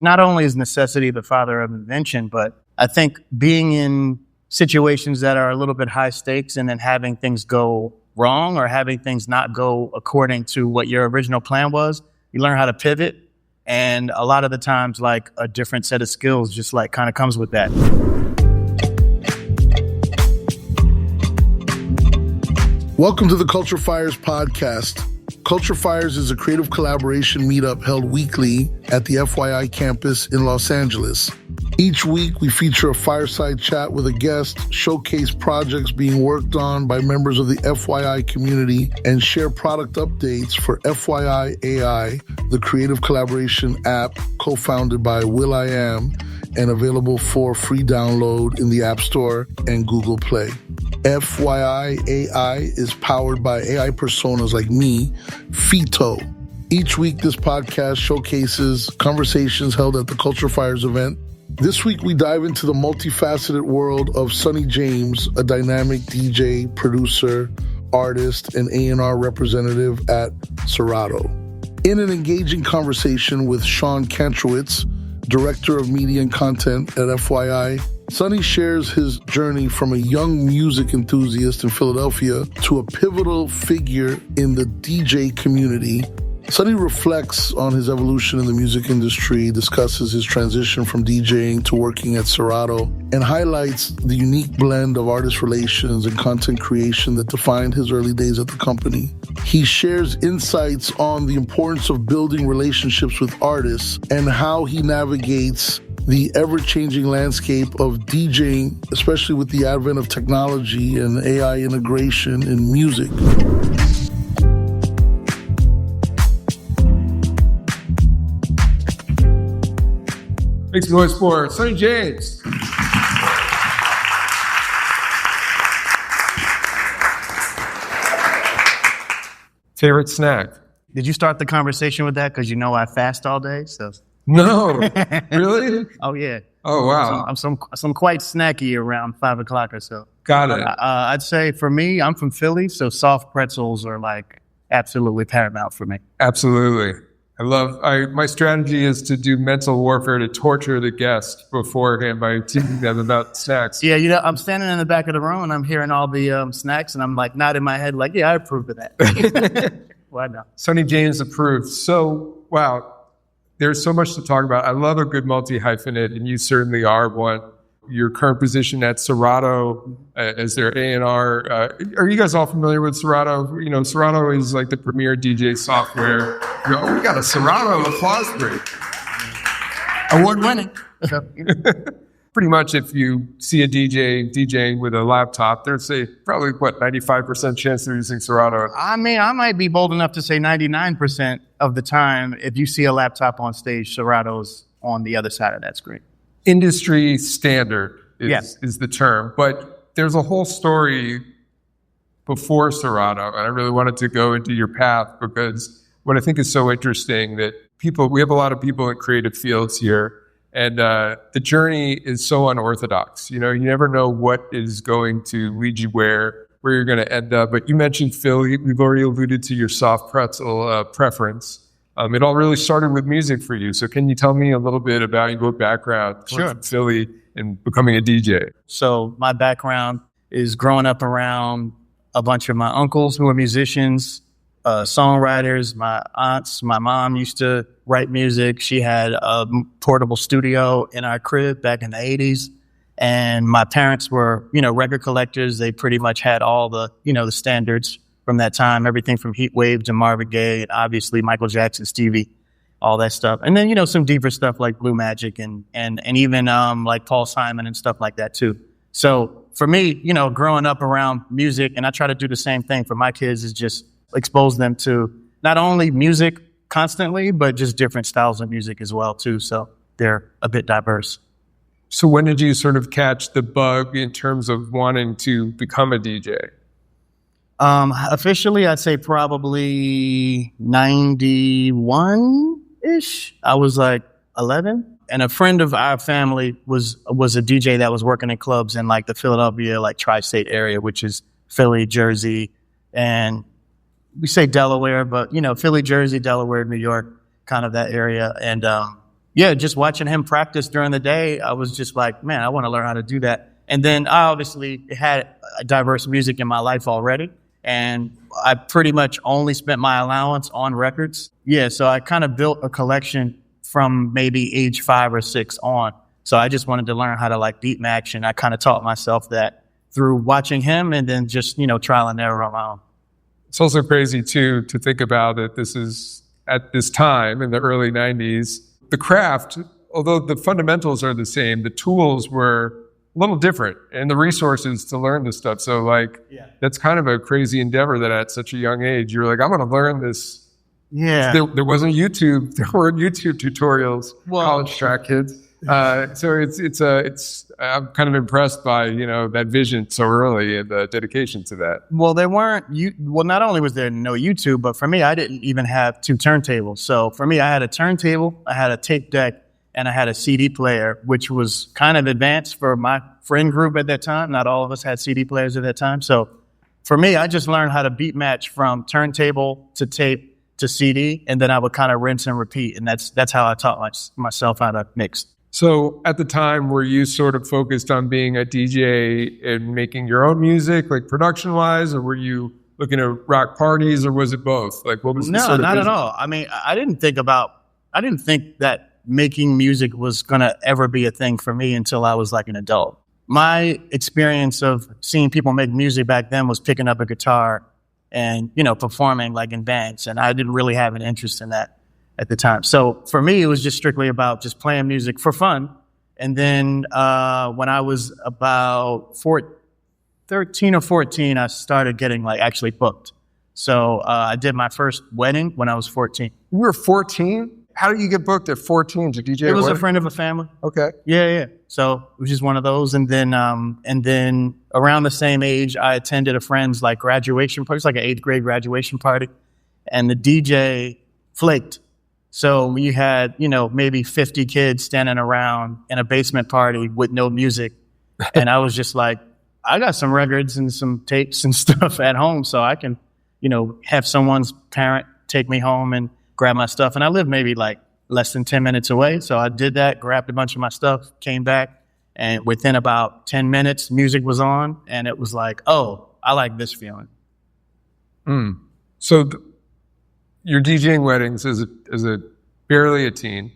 not only is necessity the father of invention, but I think being in situations that are a little bit high stakes and then having things go wrong or having things not go according to what your original plan was, you learn how to pivot. And a lot of the times, like, a different set of skills just like kind of comes with that. Welcome to the Culture FYI'RS Podcast. Culture FYI'RS is a creative collaboration meetup held weekly at the FYI Campus in Los Angeles. Each week, we feature a fireside chat with a guest, showcase projects being worked on by members of the FYI community, and share product updates for FYI.AI, the creative collaboration app co-founded by will.i.am and available for free download in the App Store and Google Play. FYI.AI is powered by AI personas like me, Fito. Each week, this podcast showcases conversations held at the Culture FYI'RS event. This week, we dive into the multifaceted world of Sonny James, a dynamic DJ, producer, artist, and A&R representative at Serato. In an engaging conversation with Sean Kantrowitz, Director of Media and Content at FYI, Sonny shares his journey from a young music enthusiast in Philadelphia to a pivotal figure in the DJ community. Sonny reflects on his evolution in the music industry, discusses his transition from DJing to working at Serato, and highlights the unique blend of artist relations and content creation that defined his early days at the company. He shares insights on the importance of building relationships with artists and how he navigates the ever-changing landscape of DJing, especially with the advent of technology and AI integration in music. Makes noise for Sonny James. Favorite snack? Did you start the conversation with that? Because you know I fast all day, so. No, really? Oh yeah. Oh wow. So I'm quite snacky around 5 o'clock or so. Got it. I'd say for me, I'm from Philly, so soft pretzels are like absolutely paramount for me. Absolutely. My strategy is to do mental warfare to torture the guest beforehand by teaching them about snacks. Yeah, I'm standing in the back of the room and I'm hearing all the snacks and I'm like nodding my head like, yeah, I approve of that. Why not? Sonny James approved. So, wow, there's so much to talk about. I love a good multi-hyphenate, and you certainly are one. Your current position at Serato as their A&R. Are you guys all familiar with Serato? You know, Serato is like the premier DJ software. We got a Serato applause break. Award-winning. Pretty much if you see a DJ DJing with a laptop, there's probably, 95% chance they're using Serato. I mean, I might be bold enough to say 99% of the time, if you see a laptop on stage, Serato's on the other side of that screen. Industry standard is the term, but there's a whole story before Serato, and I really wanted to go into your path because what I think is so interesting that we have a lot of people in creative fields here, and the journey is so unorthodox. You know, you never know what is going to lead you where you're going to end up. But you mentioned Philly. We've already alluded to your soft pretzel preference. It all really started with music for you. So can you tell me a little bit about your background from Philly and becoming a DJ? So my background is growing up around a bunch of my uncles who are musicians, songwriters. My aunts, my mom used to write music. She had a portable studio in our crib back in the 80s. And my parents were, record collectors. They pretty much had all the, the standards from that time, everything from Heat Wave to Marvin Gaye, and obviously Michael Jackson, Stevie, all that stuff. And then, some deeper stuff like Blue Magic and even like Paul Simon and stuff like that too. So for me, growing up around music, and I try to do the same thing for my kids, is just expose them to not only music constantly, but just different styles of music as well too. So they're a bit diverse. So when did you sort of catch the bug in terms of wanting to become a DJ? Officially, I'd say probably 91-ish. I was like 11. And a friend of our family was a DJ that was working in clubs in like the Philadelphia, like tri-state area, which is Philly, Jersey, and we say Delaware, but Philly, Jersey, Delaware, New York, kind of that area. And, yeah, just watching him practice during the day, I was just like, man, I want to learn how to do that. And then I obviously had diverse music in my life already. And I pretty much only spent my allowance on records. Yeah, so I kind of built a collection from maybe age 5 or 6 on. So I just wanted to learn how to like beat match. And I kind of taught myself that through watching him and then just, trial and error on my own. It's also crazy too, to think about that this is at this time in the early 90s, the craft, although the fundamentals are the same, the tools were a little different and the resources to learn this stuff. So that's kind of a crazy endeavor that at such a young age, you're like, I'm going to learn this. Yeah. There wasn't YouTube. There weren't YouTube tutorials, college track kids. So I'm kind of impressed by, that vision so early and the dedication to that. Well, not only was there no YouTube, but for me, I didn't even have 2 turntables. So for me, I had a turntable, I had a tape deck, and I had a CD player, which was kind of advanced for my friend group at that time. Not all of us had CD players at that time. So for me, I just learned how to beat match from turntable to tape to CD, and then I would kind of rinse and repeat. And that's how I taught myself how to mix. So at the time, were you sort of focused on being a DJ and making your own music, like production-wise, or were you looking at rock parties, or was it both? Like, what was the sort of not at all. I mean, I didn't think that making music was going to ever be a thing for me until I was like an adult. My experience of seeing people make music back then was picking up a guitar and, performing like in bands. And I didn't really have an interest in that at the time. So for me, it was just strictly about just playing music for fun. And then when I was about 13 or 14, I started getting actually booked. So I did my first wedding when I was 14. You were 14? How did you get booked at 14 to DJ? It was a friend of a family. Okay. Yeah. So it was just one of those. And then around the same age, I attended a friend's graduation party. It's like an 8th grade graduation party. And the DJ flaked. So we had, maybe 50 kids standing around in a basement party with no music. And I was just like, I got some records and some tapes and stuff at home. So I can, have someone's parent take me home and grab my stuff. And I lived maybe less than 10 minutes away. So I did that, grabbed a bunch of my stuff, came back. And within about 10 minutes, music was on. And it was like, oh, I like this feeling. So you're DJing weddings as a barely a teen,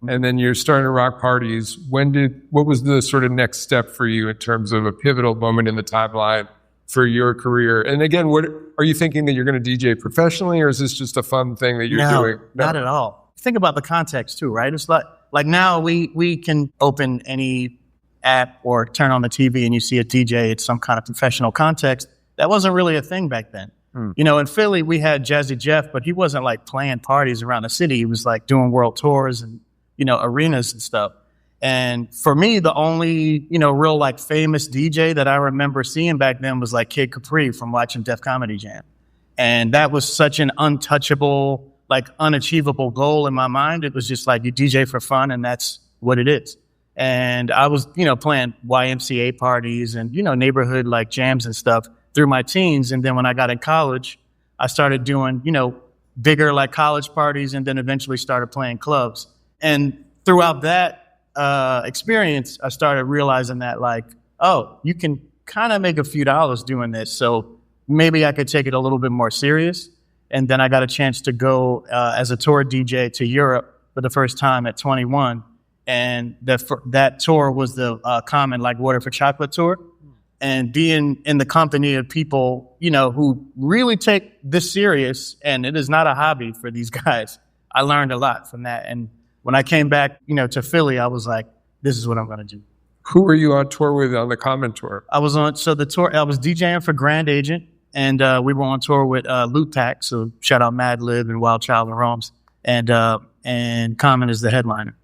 and then you're starting to rock parties. What was the sort of next step for you in terms of a pivotal moment in the timeline for your career? And again, what are you thinking that you're going to DJ professionally, or is this just a fun thing that you're doing? No, not at all. Think about the context too, right? It's like now we can open any app or turn on the TV and you see a DJ. It's some kind of professional context. That wasn't really a thing back then. In Philly, we had Jazzy Jeff, but he wasn't playing parties around the city. He was doing world tours and, arenas and stuff. And for me, the only, real famous DJ that I remember seeing back then was Kid Capri from watching Def Comedy Jam. And that was such an untouchable, unachievable goal in my mind. It was just you DJ for fun and that's what it is. And I was, playing YMCA parties and, neighborhood jams and stuff through my teens. And then when I got in college, I started doing, bigger college parties and then eventually started playing clubs. And throughout that experience, I started realizing that you can kind of make a few dollars doing this. So maybe I could take it a little bit more serious. And then I got a chance to go as a tour DJ to Europe for the first time at 21. And that tour was the Common Water for Chocolate tour. And being in the company of people, who really take this serious, and it is not a hobby for these guys, I learned a lot from that. And when I came back, to Philly, I was like, this is what I'm going to do. Who were you on tour with on the Common tour? I was DJing for Grand Agent, and we were on tour with Loot Pack, so shout out Mad Lib and Wild Child and Rome's, and Common is the headliner.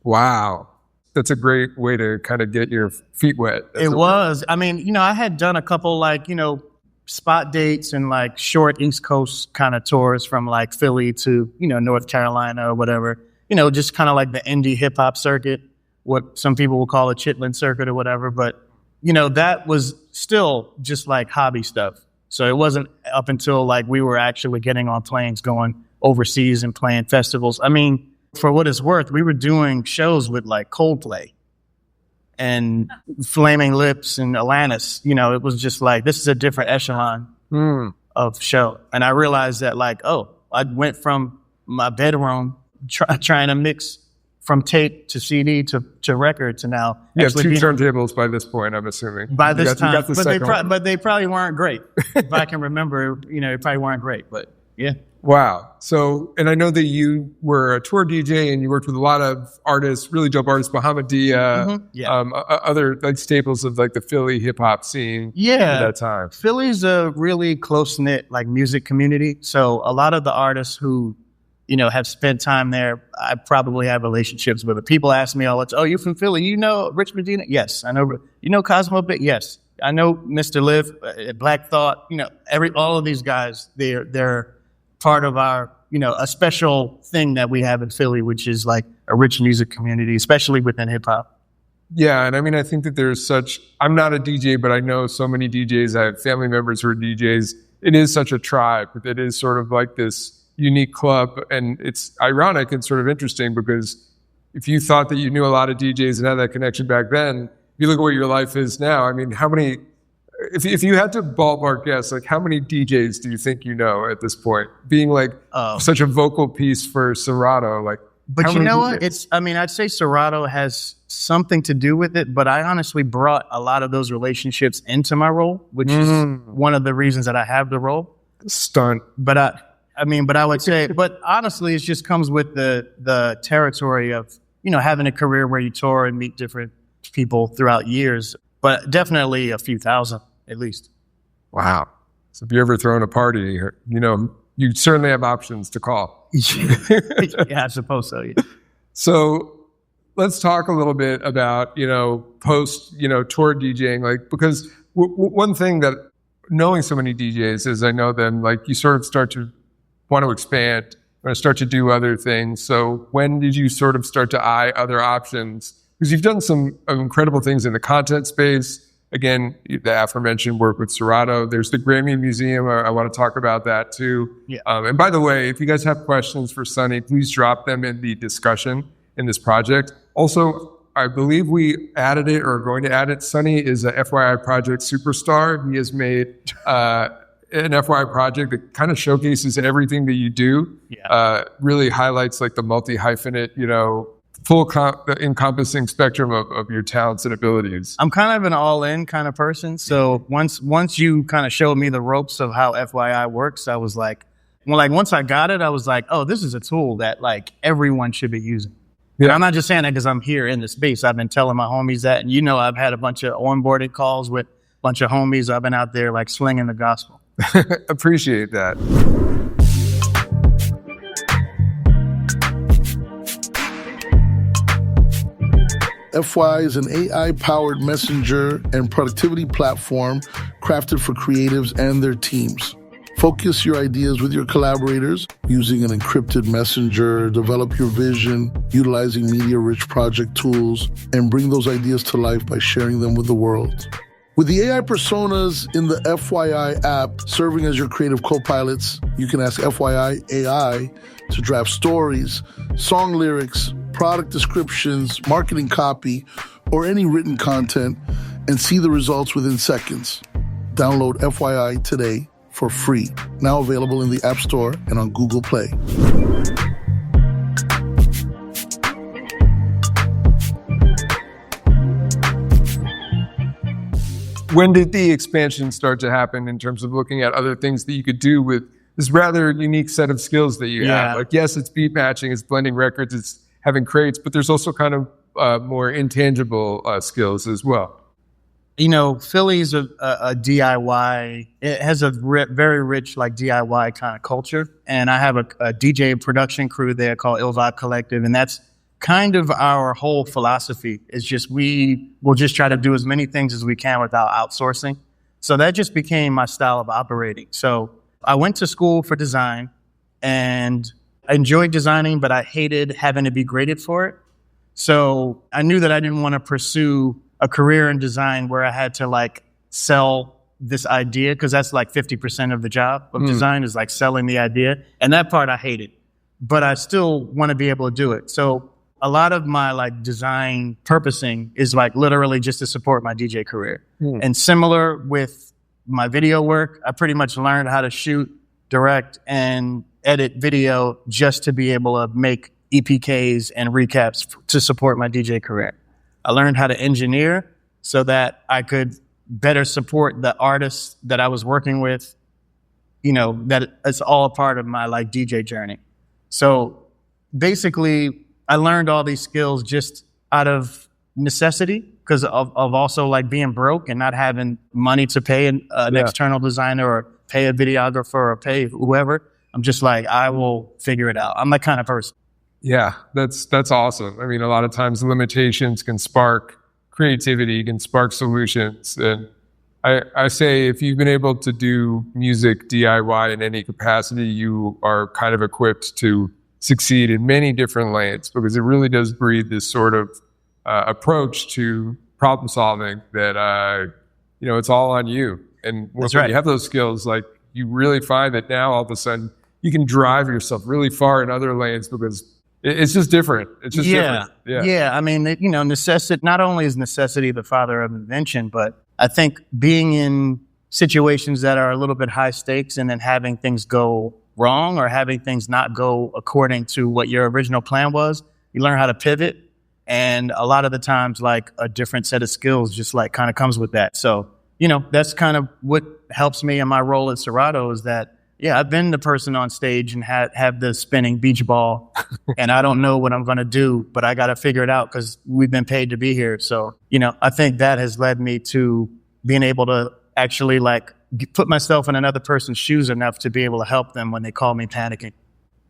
Wow. That's a great way to kind of get your feet wet. It was. I mean, I had done a couple spot dates and short East Coast kind of tours from Philly to, North Carolina or whatever, just kind of the indie hip hop circuit, what some people will call a Chitlin circuit or whatever. But, that was still just hobby stuff. So it wasn't up until we were actually getting on planes going overseas and playing festivals. I mean, for what it's worth, we were doing shows with like Coldplay and Flaming Lips and Alanis. You know, it was just like, this is a different echelon of show. And I realized that like, I went from my bedroom trying to mix from tape to CD to record to now. You have two turntables by this point, I'm assuming. By this time, but they probably weren't great. If I can remember, you know, they probably weren't great, but yeah. Wow. So, and I know that you were a tour DJ and you worked with a lot of artists, really dope artists, Bahamadia, other like staples of like the Philly hip hop scene at that time. Philly's a really close knit like music community. So a lot of the artists who, you know, have spent time there, I probably have relationships with it. People ask me all the time, you from Philly? You know Rich Medina? Yes. I know. You know Cosmo Bit? Yes. I know Mr. Liv, Black Thought, you know, all of these guys, they're part of our, you know, a special thing that we have in Philly, which is like a rich music community, especially within hip hop. Yeah. And I mean, I think that I'm not a DJ, but I know so many DJs. I have family members who are DJs. It is such a tribe. It is sort of like this unique club. And it's ironic and sort of interesting because if you thought that you knew a lot of DJs and had that connection back then, if you look at what your life is now, I mean, how many, if you had to ballpark guess, like how many DJs do you think you know at this point? Being like such a vocal piece for Serato, like. But you know what? I'd say Serato has something to do with it, but I honestly brought a lot of those relationships into my role, which is one of the reasons that I have the role. Stunt. But I would say, but honestly, it just comes with the territory of, you know, having a career where you tour and meet different people throughout years. But definitely a few thousand, at least. Wow. So if you're ever throwing a party, you know, you certainly have options to call. Yeah, I suppose so, yeah. So let's talk a little bit about, you know, post, you know, tour DJing, like, because one thing that knowing so many DJs is I know them, like, you sort of start to want to expand, want to start to do other things. So when did you sort of start to eye other options? Because you've done some incredible things in the content space. Again, the aforementioned work with Serato. There's the Grammy Museum. I want to talk about that too. Yeah. And by the way, if you guys have questions for Sonny, please drop them in the discussion in this project. Also, I believe we added it or are going to add it. Sonny is a FYI project superstar. He has made an FYI project that kind of showcases everything that you do. Yeah. Really highlights like the multi-hyphenate, you know, full encompassing spectrum of your talents and abilities. I'm kind of an all-in kind of person. So once you kind of showed me the ropes of how FYI works, I was like, once I got it, I was like, oh, this is a tool that like everyone should be using. Yeah. And I'm not just saying that because I'm here in the space. I've been telling my homies that, and you know, I've had a bunch of onboarding calls with a bunch of homies. I've been out there like slinging the gospel. Appreciate that. FYI is an AI-powered messenger and productivity platform crafted for creatives and their teams. Focus your ideas with your collaborators using an encrypted messenger, develop your vision, utilizing media-rich project tools, and bring those ideas to life by sharing them with the world. With the AI personas in the FYI app serving as your creative co-pilots, you can ask FYI.AI to draft stories, song lyrics, product descriptions, marketing copy, or any written content and see the results within seconds. Download FYI today for free. Now available in the App Store and on Google Play. When did the expansion start to happen in terms of looking at other things that you could do with this rather unique set of skills that you have? Like, yes, it's beat matching, it's blending records, it's having crates, but there's also kind of more intangible skills as well. You know, Philly's a DIY. It has a very rich like DIY kind of culture. And I have a DJ production crew there called Ill Vibe Collective. And that's kind of our whole philosophy is just we will just try to do as many things as we can without outsourcing. So that just became my style of operating. So I went to school for design and I enjoyed designing, but I hated having to be graded for it. So I knew that I didn't want to pursue a career in design where I had to like sell this idea, because that's like 50% of the job of design is like selling the idea. And that part I hated. but I still want to be able to do it. So a lot of my like design purposing is like literally just to support my DJ career. And similar with my video work, I pretty much learned how to shoot, direct, and edit video just to be able to make EPKs and recaps to support my DJ career. I learned how to engineer so that I could better support the artists that I was working with, you know, that it's all a part of my like DJ journey. So basically, I learned all these skills just out of necessity because of also like being broke and not having money to pay an external designer or pay a videographer or pay whoever. I'm just like, I will figure it out. I'm that kind of person. Yeah, that's awesome. I mean, a lot of times limitations can spark creativity, can spark solutions. And I say if you've been able to do music DIY in any capacity, you are kind of equipped to succeed in many different lanes, because it really does breed this sort of approach to problem solving that, you know, it's all on you. And when you have those skills, like you really find that now all of a sudden you can drive yourself really far in other lanes because it's just different. It's just different. Yeah. I mean, you know, necessity, not only is necessity the father of invention, but I think being in situations that are a little bit high stakes and then having things go wrong or having things not go according to what your original plan was, you learn how to pivot. And a lot of the times, like a different set of skills just like kind of comes with that. So, you know, that's kind of what helps me in my role at Serato is that, yeah, I've been the person on stage and have the spinning beach ball and I don't know what I'm going to do, but I got to figure it out because we've been paid to be here. So, you know, I think that has led me to being able to actually like put myself in another person's shoes enough to be able to help them when they call me panicking.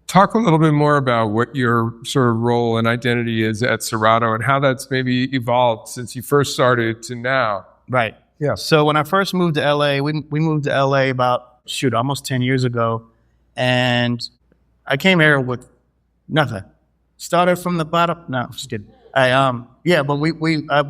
Talk a little bit more about what your sort of role and identity is at Serato and how that's maybe evolved since you first started to now. Right. Yeah. So when I first moved to LA, we moved to LA about, almost 10 years ago. And I came here with nothing. Started from the bottom. No, just kidding. I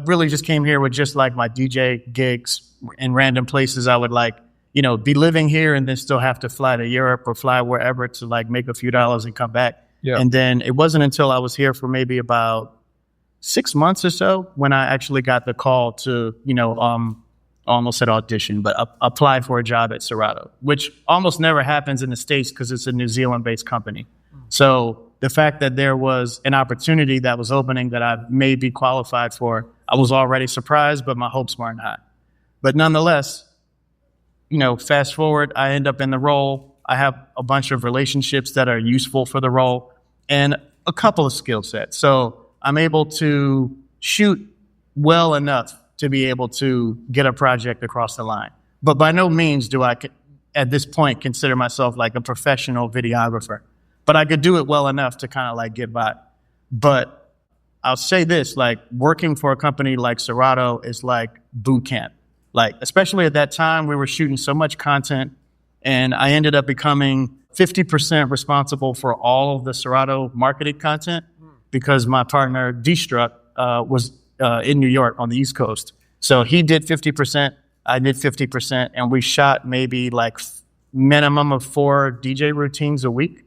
really just came here with just like my DJ gigs in random places. I would like, you know, be living here and then still have to fly to Europe or fly wherever to like make a few dollars and come back. Yeah. And then it wasn't until I was here for maybe about 6 months or so when I actually got the call to, you know, almost said audition, but apply for a job at Serato, which almost never happens in the States because it's a New Zealand-based company. So the fact that there was an opportunity that was opening that I may be qualified for, I was already surprised, but my hopes weren't high. But nonetheless, you know, fast forward, I end up in the role. I have a bunch of relationships that are useful for the role and a couple of skill sets. So I'm able to shoot well enough to be able to get a project across the line. But by no means do I, at this point, consider myself like a professional videographer. But I could do it well enough to kind of like get by. But I'll say this, like working for a company like Serato is like boot camp. Like, especially at that time, we were shooting so much content and I ended up becoming 50% responsible for all of the Serato marketed content because my partner, D-Struck, was in New York on the East Coast. So he did 50%, I did 50%, and we shot maybe like minimum of 4 DJ routines a week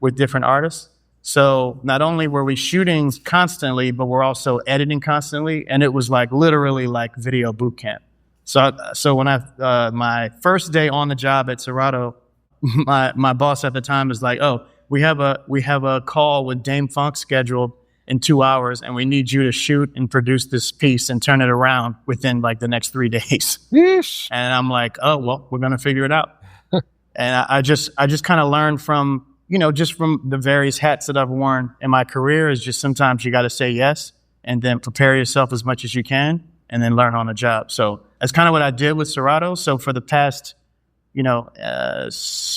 with different artists. So not only were we shooting constantly, but we're also editing constantly, and it was like literally like video boot camp. So when my first day on the job at Serato, my boss at the time was like, "Oh, we have a call with Dame Funk scheduled in 2 hours, and we need you to shoot and produce this piece and turn it around within like the next 3 days." Yeesh. And I'm like, "Oh, well, we're gonna figure it out." And I just kind of learned from, you know, just from the various hats that I've worn in my career is just sometimes you got to say yes and then prepare yourself as much as you can and then learn on the job. So that's kind of what I did with Serato. So for the past, you know,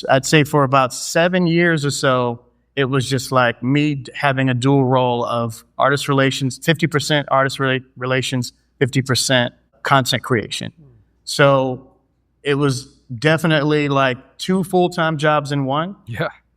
I'd say for about 7 years or so, it was just like me having a dual role of artist relations, 50% artist relations, 50% content creation. So it was definitely like 2 full-time jobs in one,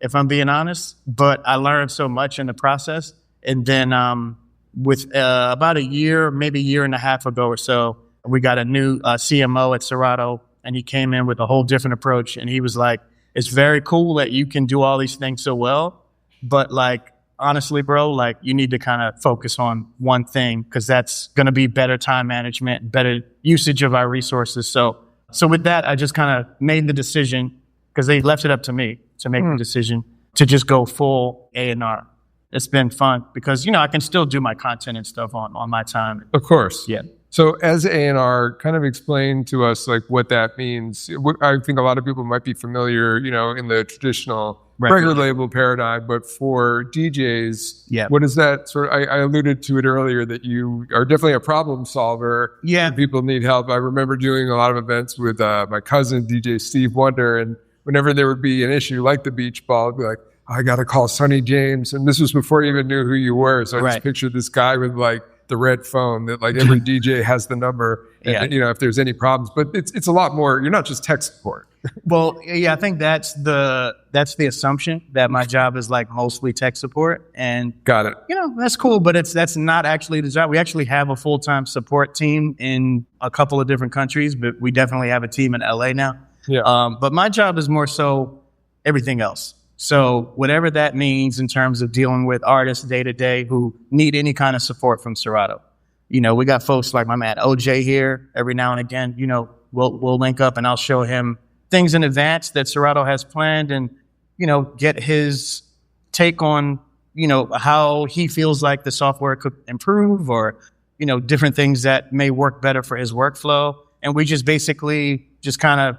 if I'm being honest. But I learned so much in the process. And then with about a year, maybe a year and a half ago or so, we got a new CMO at Serato, and he came in with a whole different approach. And he was like, "It's very cool that you can do all these things so well, But like, honestly, bro, like you need to kind of focus on one thing because that's going to be better time management, better usage of our resources. So with that, I just kind of made the decision because they left it up to me to make the decision to just go full A&R. It's been fun because, you know, I can still do my content and stuff on my time. Of course. Yeah. So as A&R, kind of explain to us like what that means. I think a lot of people might be familiar, you know, in the traditional record label paradigm, but for DJs, what is that sort of, I alluded to it earlier that you are definitely a problem solver. Yeah. People need help. I remember doing a lot of events with my cousin, DJ Steve Wonder, and whenever there would be an issue like the beach ball, I'd be like, I got to call Sonny James. And this was before you even knew who you were. So I just pictured this guy with like the red phone that like every DJ has the number, and, you know, if there's any problems, but it's a lot more, you're not just tech support. Well, yeah, I think that's the assumption that my job is like mostly tech support. And got it. You know, that's cool, but that's not actually the job. We actually have a full-time support team in a couple of different countries, but we definitely have a team in LA now. Yeah. But my job is more so everything else. So whatever that means in terms of dealing with artists day to day who need any kind of support from Serato. You know, we got folks like my man OJ here. Every now and again, you know, we'll link up and I'll show him things in advance that Serato has planned and, you know, get his take on, you know, how he feels like the software could improve or, you know, different things that may work better for his workflow. And we just basically just kind of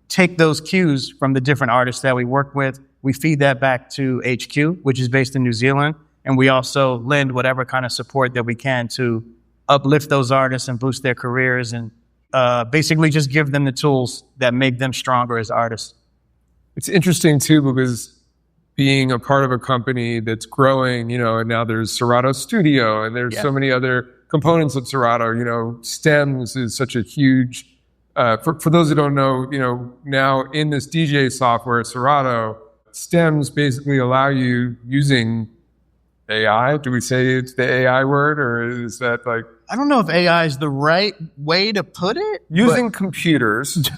take those cues from the different artists that we work with. We feed that back to HQ, which is based in New Zealand. And we also lend whatever kind of support that we can to uplift those artists and boost their careers and basically just give them the tools that make them stronger as artists. It's interesting too, because being a part of a company that's growing, you know, and now there's Serato Studio and there's so many other components of Serato, you know, Stems is such a huge, for those who don't know, you know, now in this DJ software, Serato, Stems basically allow you using AI. Do we say it's the AI word, or is that like... I don't know if AI is the right way to put it. Using computers,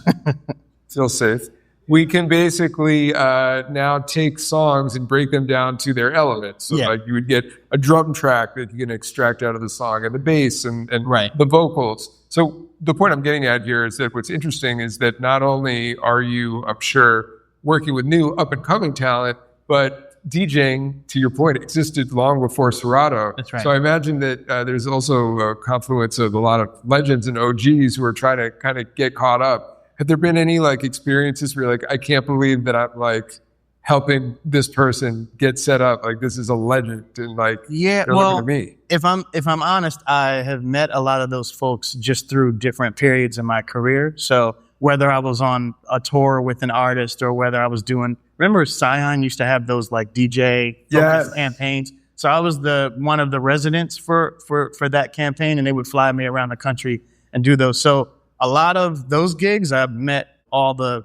still safe, we can basically now take songs and break them down to their elements. So like you would get a drum track that you can extract out of the song and the bass and the vocals. So the point I'm getting at here is that what's interesting is that not only are you, I'm sure, working with new up-and-coming talent, but DJing, to your point, existed long before Serato. That's right. So I imagine that there's also a confluence of a lot of legends and OGs who are trying to kind of get caught up. Have there been any like experiences where you're like, I can't believe that I'm like helping this person get set up? Like this is a legend, and like they're looking at me. If I'm honest, I have met a lot of those folks just through different periods in my career. So whether I was on a tour with an artist or whether I was doing, remember Scion used to have those like DJ campaigns. So I was one of the residents for that campaign, and they would fly me around the country and do those. So a lot of those gigs, I've met all the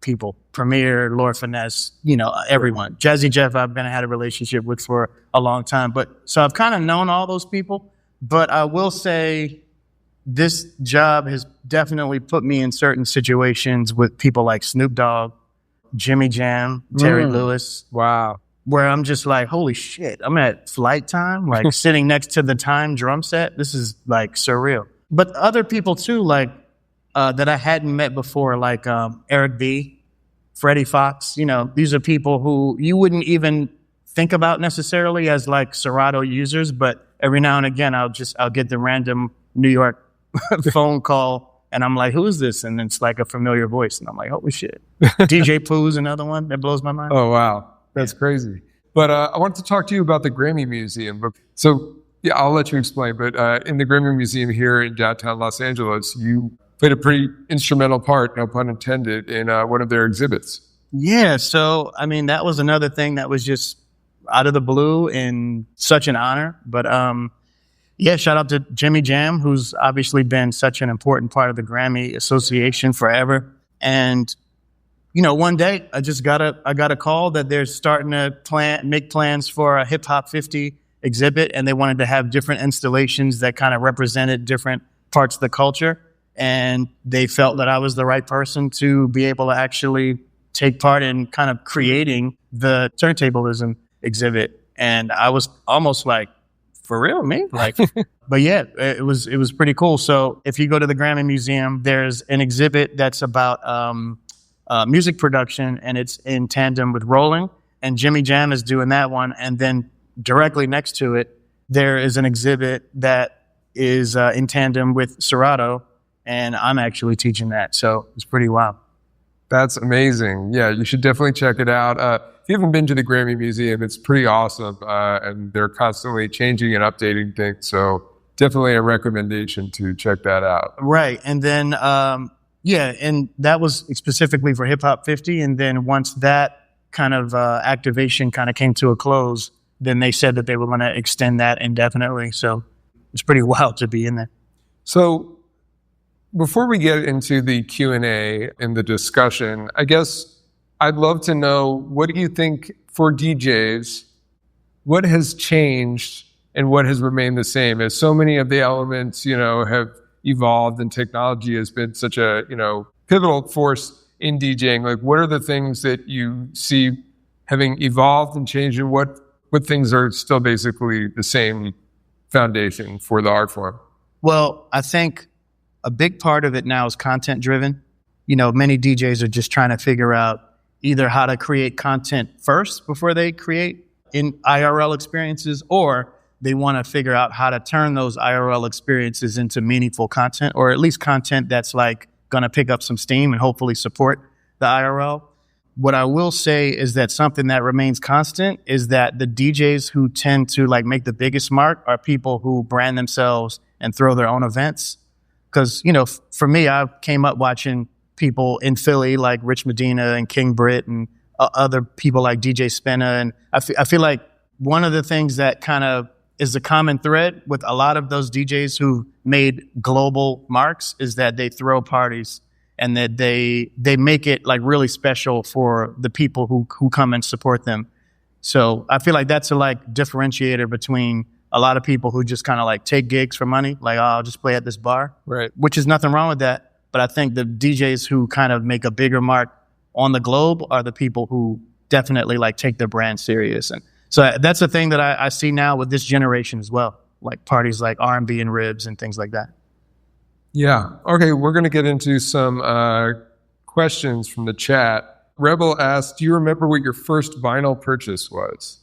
people, Premier, Lord Finesse, you know, everyone. Jazzy Jeff, I've had a relationship with for a long time. But so I've kind of known all those people, but I will say this job has definitely put me in certain situations with people like Snoop Dogg, Jimmy Jam, Terry Lewis. Wow. Where I'm just like, holy shit, I'm at flight time, like sitting next to the Time drum set. This is like surreal. But other people too, like that I hadn't met before, like Eric B, Freddie Fox. You know, these are people who you wouldn't even think about necessarily as like Serato users, but every now and again I'll get the random New York phone call and I'm like, who is this? And it's like a familiar voice. And I'm like, holy shit. DJ Pooh's another one that blows my mind. Oh, wow. That's crazy. But I wanted to talk to you about the Grammy Museum. So, yeah, I'll let you explain. But in the Grammy Museum here in downtown Los Angeles, you played a pretty instrumental part, no pun intended, in one of their exhibits. Yeah. So, I mean, that was another thing that was just out of the blue and such an honor. But yeah, shout out to Jimmy Jam, who's obviously been such an important part of the Grammy Association forever. And, you know, one day I got a call that they're starting to make plans for a Hip Hop 50 exhibit, and they wanted to have different installations that kind of represented different parts of the culture. And they felt that I was the right person to be able to actually take part in kind of creating the turntablism exhibit. And I was almost like, for real, me? Like, but yeah, it was pretty cool. So if you go to the Grammy Museum, there's an exhibit that's about music production, and it's in tandem with Rolling, and Jimmy Jam is doing that one. And then directly next to it, there is an exhibit that is in tandem with Serato, and I'm actually teaching that. So it's pretty wild. That's amazing. Yeah, you should definitely check it out. If you haven't been to the Grammy Museum, it's pretty awesome. And they're constantly changing and updating things. So definitely a recommendation to check that out. Right. And then, and that was specifically for Hip Hop 50. And then once that kind of activation kind of came to a close, then they said that they were going to extend that indefinitely. So it's pretty wild to be in there. So before we get into the Q&A and the discussion, I guess I'd love to know, what do you think for DJs, what has changed and what has remained the same? As so many of the elements, have evolved, and technology has been such a, pivotal force in DJing. Like, what are the things that you see having evolved and changed, and what things are still basically the same foundation for the art form? Well, I think a big part of it now is content driven. Many DJs are just trying to figure out either how to create content first before they create in IRL experiences, or they want to figure out how to turn those IRL experiences into meaningful content, or at least content that's like going to pick up some steam and hopefully support the IRL. What I will say is that something that remains constant is that the DJs who tend to like make the biggest mark are people who brand themselves and throw their own events. Because, for me, I came up watching people in Philly like Rich Medina and King Britt and other people like DJ Spinna. And I feel like one of the things that kind of is a common thread with a lot of those DJs who made global marks is that they throw parties, and that they make it like really special for the people who come and support them. So I feel like that's a like differentiator between a lot of people who just kind of like take gigs for money, like, oh, I'll just play at this bar, right? Which is nothing wrong with that. But I think the DJs who kind of make a bigger mark on the globe are the people who definitely like take their brand serious. And so that's a thing that I see now with this generation as well, like parties like R&B and Ribs and things like that. Yeah. Okay, we're going to get into some questions from the chat. Rebel asked, do you remember what your first vinyl purchase was?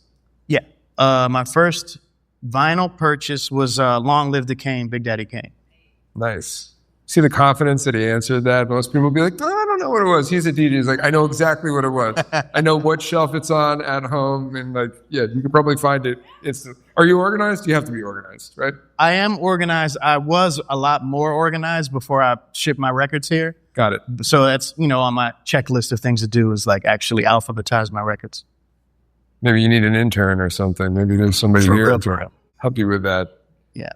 Yeah. My first vinyl purchase was Long Live the Kane, Big Daddy Kane. Nice. See the confidence that he answered that? Most people would be like, oh, I don't know what it was. He's a DJ. He's like, I know exactly what it was. I know what shelf it's on at home. And like, yeah, you can probably find it instantly. Are you organized? You have to be organized, right? I am organized. I was a lot more organized before I shipped my records here. Got it. So that's, on my checklist of things to do is like actually alphabetize my records. Maybe you need an intern or something. Maybe there's somebody here to help you with that. Yeah.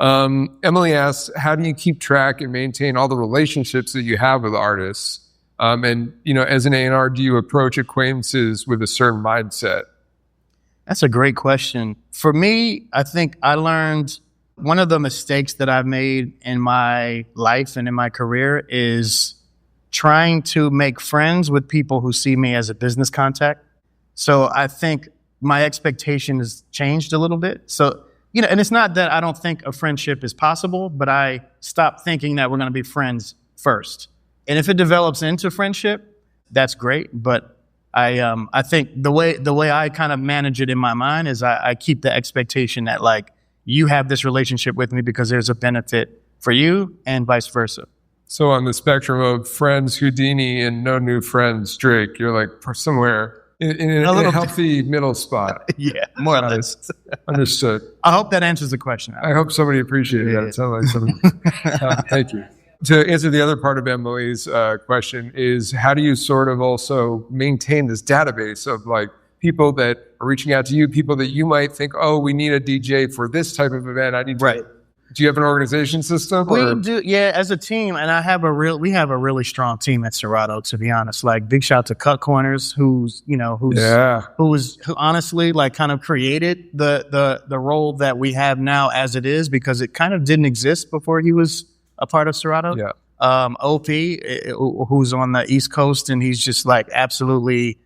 Emily asks, how do you keep track and maintain all the relationships that you have with artists? And, as an A&R, do you approach acquaintances with a certain mindset? That's a great question. For me, I think I learned one of the mistakes that I've made in my life and in my career is trying to make friends with people who see me as a business contact. So I think my expectation has changed a little bit. So, and it's not that I don't think a friendship is possible, but I stopped thinking that we're going to be friends first. And if it develops into friendship, that's great. But I think the way I kind of manage it in my mind is I keep the expectation that like you have this relationship with me because there's a benefit for you and vice versa. So on the spectrum of friends Houdini and no new friends Drake, you're like somewhere in a healthy middle spot. Yeah, more or less. Understood. I hope that answers the question. I hope somebody appreciated that. It sounds like something. Thank you. To answer the other part of Emily's question is, how do you sort of also maintain this database of like people that are reaching out to you, people that you might think, oh, we need a DJ for this type of event. I need to. Right. Do you have an organization system? We do, yeah, as a team, and we have a really strong team at Serato, to be honest. Like, big shout to Cut Corners, who honestly like kind of created the role that we have now as it is, because it kind of didn't exist before he was a part of Serato. Yeah. OP, who's on the East Coast, and he's just like absolutely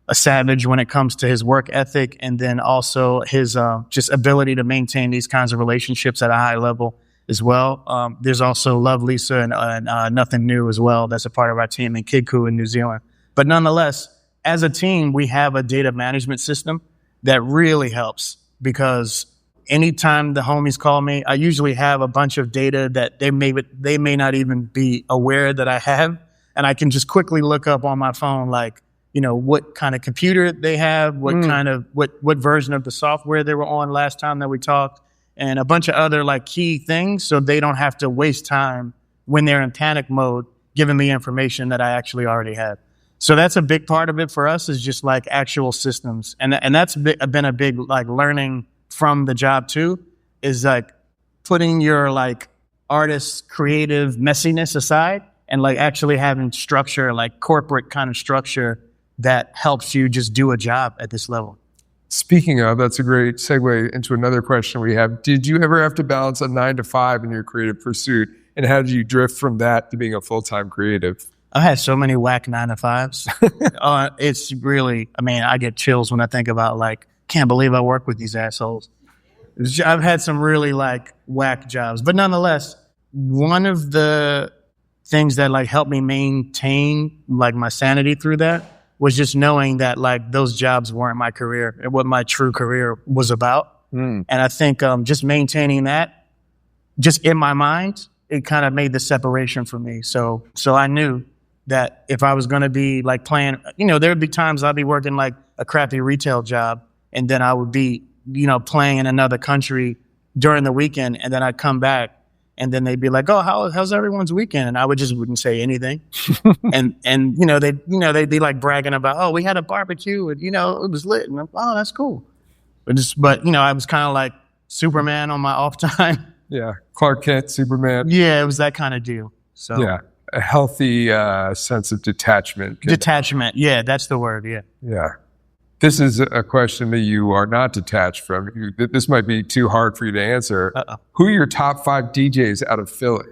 a savage when it comes to his work ethic, and then also his just ability to maintain these kinds of relationships at a high level as well. There's also Love Lisa and Nothing New as well. That's a part of our team in Kidku in New Zealand. But nonetheless, as a team, we have a data management system that really helps, because anytime the homies call me, I usually have a bunch of data that they may not even be aware that I have. And I can just quickly look up on my phone, like, what kind of computer they have, what kind of, what version of the software they were on last time that we talked, and a bunch of other like key things, so they don't have to waste time when they're in panic mode giving me information that I actually already have. So that's a big part of it for us, is just like actual systems. And that's been a big like learning from the job too, is like putting your like artist creative messiness aside and like actually having structure, like corporate kind of structure that helps you just do a job at this level. Speaking of, that's a great segue into another question we have. Did you ever have to balance a 9 to 5 in your creative pursuit? And how did you drift from that to being a full-time creative? I've had so many whack 9 to 5s. It's really, I get chills when I think about like, can't believe I work with these assholes. I've had some really like whack jobs, but nonetheless, one of the things that like helped me maintain like my sanity through that was just knowing that like those jobs weren't my career and what my true career was about. And I think just maintaining that just in my mind, it kind of made the separation for me. So I knew that if I was going to be like playing, there would be times I'd be working like a crappy retail job, and then I would be, playing in another country during the weekend, and then I'd come back, and then they'd be like, "Oh, how's everyone's weekend?" And I wouldn't say anything. and they'd be like bragging about, "Oh, we had a barbecue, and it was lit." And I'm, "Oh, that's cool." But I was kind of like Superman on my off time. Yeah, Clark Kent, Superman. Yeah, it was that kind of deal. So yeah, a healthy sense of detachment. Detachment, yeah, that's the word. Yeah. Yeah. This is a question that you are not detached from. This might be too hard for you to answer. Who are your top 5 DJs out of Philly?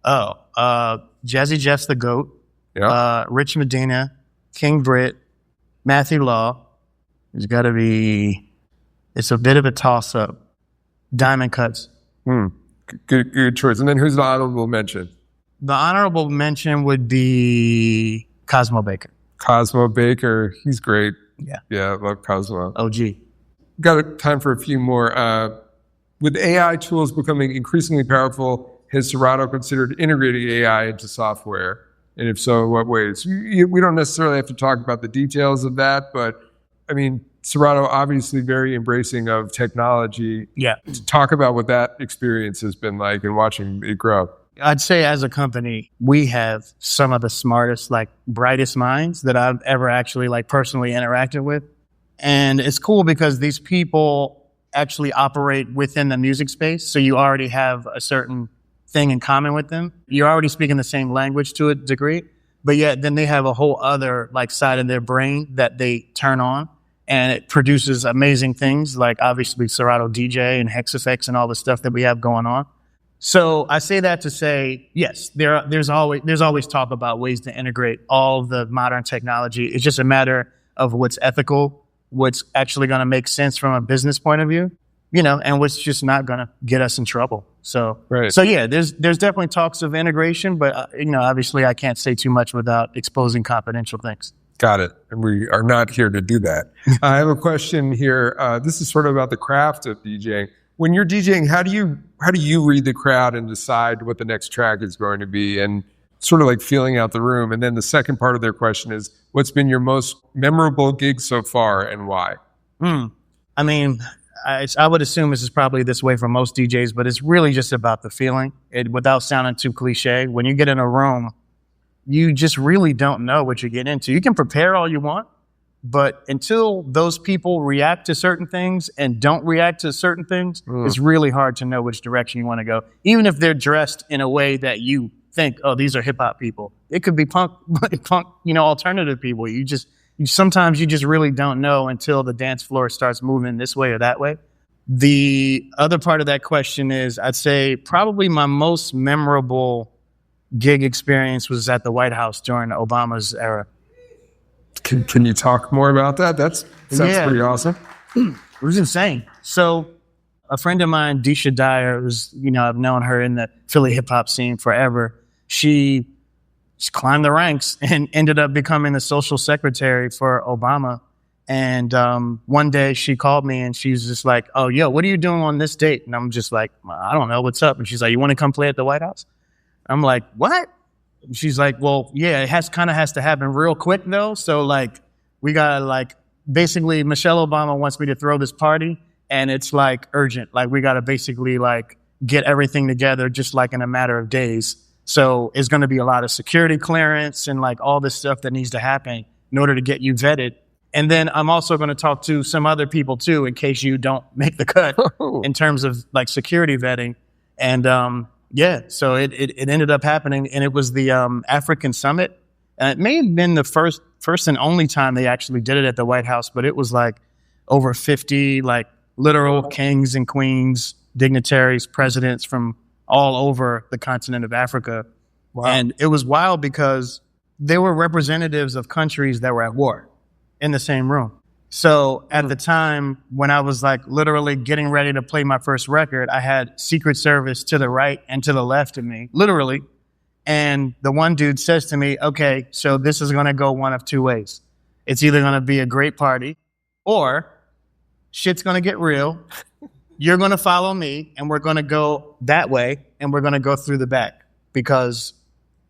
Jazzy Jeff's the GOAT. Yeah. Rich Medina, King Britt, Matthew Law. There's got to be, it's a bit of a toss-up. Diamond Cuts. Good choice. And then who's the honorable mention? The honorable mention would be Cosmo Baker. Cosmo Baker. He's great. Yeah, I love Cosmo. OG. Got time for a few more. With AI tools becoming increasingly powerful, has Serato considered integrating AI into software? And if so, in what ways? We don't necessarily have to talk about the details of that, but Serato obviously very embracing of technology. Yeah. To talk about what that experience has been like and watching it grow. I'd say as a company, we have some of the smartest, like brightest minds that I've ever actually like personally interacted with. And it's cool because these people actually operate within the music space. So you already have a certain thing in common with them. You're already speaking the same language to a degree, but yet then they have a whole other like side of their brain that they turn on, and it produces amazing things like obviously Serato DJ and Hex Effects and all the stuff that we have going on. So I say that to say, yes, there's always talk about ways to integrate all the modern technology. It's just a matter of what's ethical, what's actually going to make sense from a business point of view, and what's just not going to get us in trouble. So, right. So yeah, there's definitely talks of integration, but obviously I can't say too much without exposing confidential things. Got it. And we are not here to do that. I have a question here. This is sort of about the craft of DJing. When you're DJing, how do you read the crowd and decide what the next track is going to be, and sort of like feeling out the room? And then the second part of their question is, what's been your most memorable gig so far and why? I would assume this is probably this way for most DJs, but it's really just about the feeling. Without sounding too cliche, when you get in a room, you just really don't know what you get into. You can prepare all you want, but until those people react to certain things and don't react to certain things, it's really hard to know which direction you want to go. Even if they're dressed in a way that you think, oh, these are hip hop people. It could be punk, alternative people. Sometimes you just really don't know until the dance floor starts moving this way or that way. The other part of that question is, I'd say probably my most memorable gig experience was at the White House during Obama's era. Can you talk more about that? Sounds pretty awesome. It was insane. So a friend of mine, Deisha Dyer, who's, I've known her in the Philly hip hop scene forever. She climbed the ranks and ended up becoming the social secretary for Obama. And one day she called me and she's just like, "Oh, yo, what are you doing on this date?" And I'm just like, "I don't know, what's up?" And she's like, "You want to come play at the White House?" I'm like, "What?" And she's like, "Well, yeah, it has to happen real quick though. So like, we gotta basically Michelle Obama wants me to throw this party and it's like urgent. Like we gotta basically get everything together just like in a matter of days. So it's going to be a lot of security clearance and all this stuff that needs to happen in order to get you vetted. And then I'm also going to talk to some other people too, in case you don't make the cut in terms of security vetting." And so it ended up happening, and it was the African Summit. And it may have been the first and only time they actually did it at the White House, but it was over 50 literal kings and queens, dignitaries, presidents from all over the continent of Africa. Wow. And it was wild because they were representatives of countries that were at war in the same room. So at the time when I was literally getting ready to play my first record, I had Secret Service to the right and to the left of me, literally. And the one dude says to me, "Okay, so this is going to go one of two ways. It's either going to be a great party or shit's going to get real. You're going to follow me and we're going to go that way and we're going to go through the back because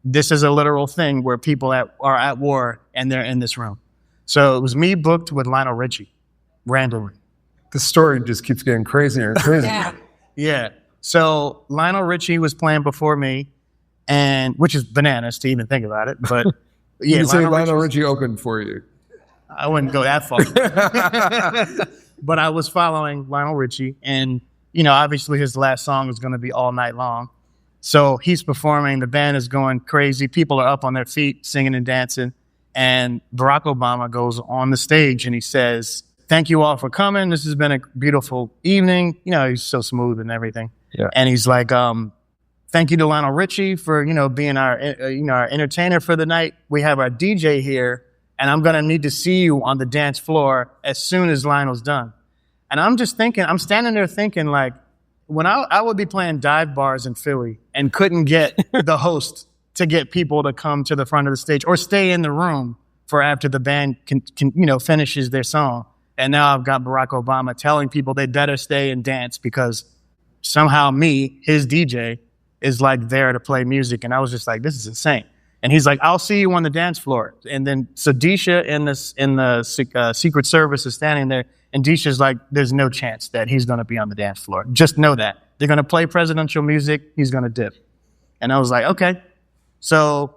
this is a literal thing where people are at war and they're in this room." So it was me booked with Lionel Richie randomly. The story just keeps getting crazier and crazier. Yeah. So Lionel Richie was playing before me, and which is bananas to even think about it. But yeah, you say Lionel Richie opened for you. I wouldn't go that far. But I was following Lionel Richie, and obviously his last song is going to be All Night Long. So he's performing, the band is going crazy, people are up on their feet singing and dancing, and Barack Obama goes on the stage and he says, "Thank you all for coming. This has been a beautiful evening." He's so smooth and everything. Yeah. And he's like, "Thank you to Lionel Richie for, being our entertainer for the night. We have our DJ here, and I'm going to need to see you on the dance floor as soon as Lionel's done." And I'm just thinking, I'm standing there thinking when I would be playing dive bars in Philly and couldn't get the host to get people to come to the front of the stage or stay in the room for after the band can finishes their song. And now I've got Barack Obama telling people they better stay and dance because somehow me, his DJ, is there to play music. And I was just like, this is insane. And he's like, "I'll see you on the dance floor." And then so Deisha in the Secret Service is standing there, and Deisha's like, "There's no chance that he's going to be on the dance floor. Just know that. They're going to play presidential music. He's going to dip." And I was like, okay. So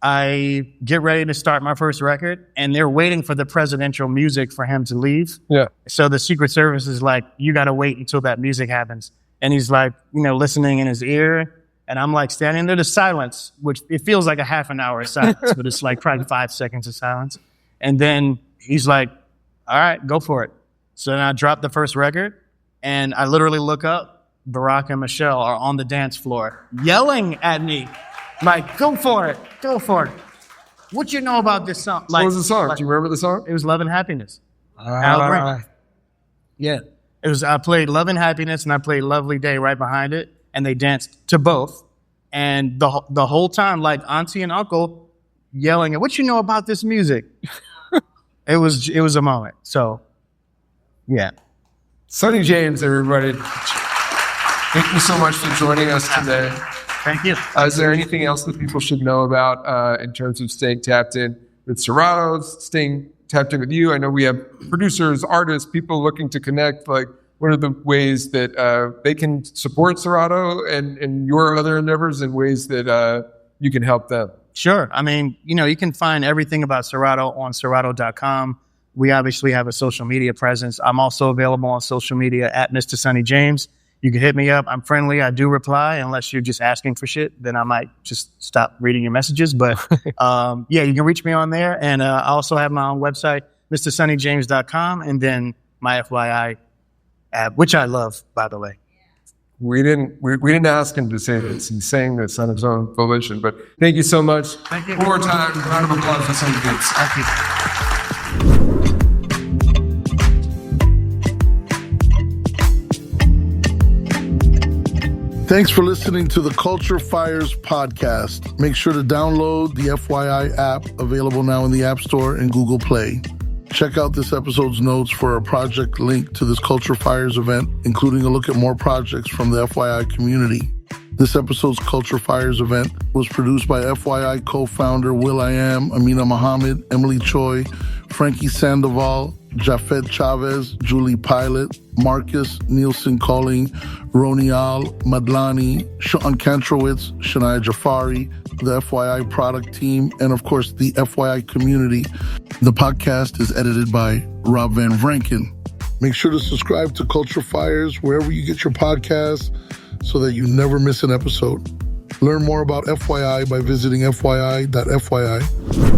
I get ready to start my first record, and they're waiting for the presidential music for him to leave. Yeah. So the Secret Service is like, "You got to wait until that music happens." And he's listening in his ear. And I'm standing there to silence, which it feels like a half an hour of silence, but it's probably 5 seconds of silence. And then he's like, "All right, go for it." So then I drop the first record, and I literally look up. Barack and Michelle are on the dance floor yelling at me, "Go for it, go for it. What you know about this song?" What was the song? Do you remember the song? It was Love and Happiness. Al Green. Yeah. I played Love and Happiness, and I played Lovely Day right behind it. And they danced to both. And the whole time, auntie and uncle yelling at, "What you know about this music?" It was a moment. So, yeah. Sonny James, everybody. Thank you so much for joining us today. Thank you. Is there anything else that people should know about in terms of staying tapped in with Serato, staying tapped in with you? I know we have producers, artists, people looking to connect. What are the ways that they can support Serato and your other endeavors and ways that you can help them? Sure. I mean, you can find everything about Serato on Serato.com. We obviously have a social media presence. I'm also available on social media at Mr. Sonny James. You can hit me up. I'm friendly. I do reply. Unless you're just asking for shit, then I might just stop reading your messages. But yeah, you can reach me on there. And I also have my own website, MrSonnyJames.com, and then my FYI app, which I love, by the way. We didn't ask him to say this. He's saying this on his own volition. But thank you so much. Thank you. One more time, round of applause for Sonny James. Thank you. Thanks for listening to the Culture FYI'RS Podcast. Make sure to download the FYI app, available now in the App Store and Google Play. Check out this episode's notes for a project link to this Culture FYI'RS event, including a look at more projects from the FYI community. This episode's Culture FYI'RS event was produced by FYI co-founder will.i.am, Amina Mohammed, Emily Choi, Frankie Sandoval, Jafet Chavez, Julie Pilot, Marcus Nielsen Calling, Ronial Madlani, Sean Kantrowitz, Shania Jafari, the FYI product team, and of course the FYI community. The podcast is edited by Rob Van Vranken. Make sure to subscribe to Culture FYI'RS wherever you get your podcasts so that you never miss an episode. Learn more about FYI by visiting FYI.FYI.